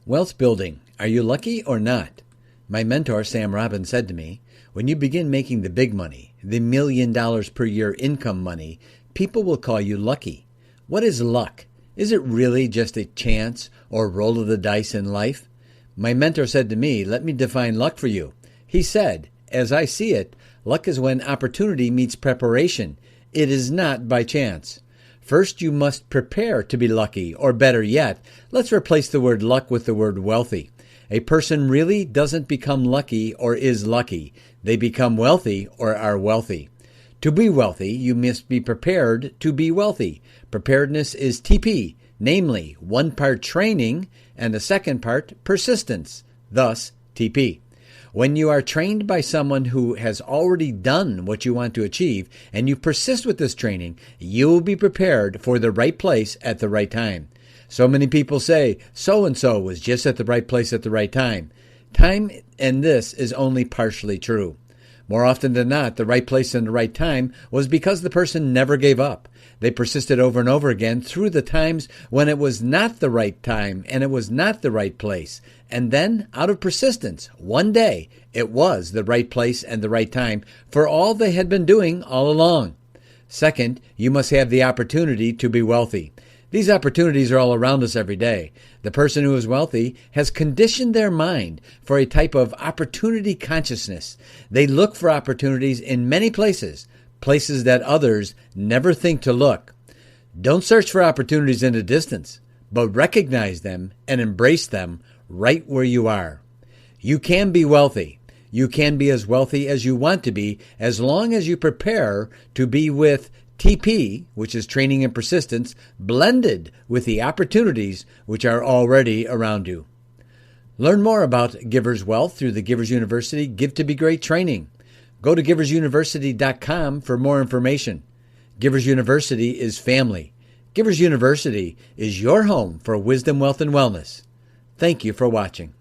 Wealth building. Are you lucky or not? My mentor, Sam Robbine, said to me, when you begin making the big money, the $1 million per year income money, people will call you lucky. What is luck? Is it really just a chance or roll of the dice in life? My mentor said to me, let me define luck for you. He said, as I see it, luck is when opportunity meets preparation. It is not by chance. First, you must prepare to be lucky, or better yet, let's replace the word luck with the word wealthy. A person really doesn't become lucky or is lucky. They become wealthy or are wealthy. To be wealthy, you must be prepared to be wealthy. Preparedness is TP, namely, one part training and the second part persistence, thus TP. When you are trained by someone who has already done what you want to achieve and you persist with this training, you will be prepared for the right place at the right time. So many people say, so-and-so was just at the right place at the right time. Time and this is only partially true. More often than not, the right place and the right time was because the person never gave up. They persisted over and over again through the times when it was not the right time and it was not the right place. And then, out of persistence, one day, it was the right place and the right time for all they had been doing all along. Second, you must have the opportunity to be wealthy. These opportunities are all around us every day. The person who is wealthy has conditioned their mind for a type of opportunity consciousness. They look for opportunities in many places, places that others never think to look. Don't search for opportunities in the distance, but recognize them and embrace them right where you are. You can be wealthy. You can be as wealthy as you want to be as long as you prepare to be with TP, which is training and persistence, blended with the opportunities which are already around you. Learn more about Givers Wealth through the Givers University Give to Be Great training. Go to giversuniversity.com for more information. Givers University is family. Givers University is your home for wisdom, wealth, and wellness. Thank you for watching.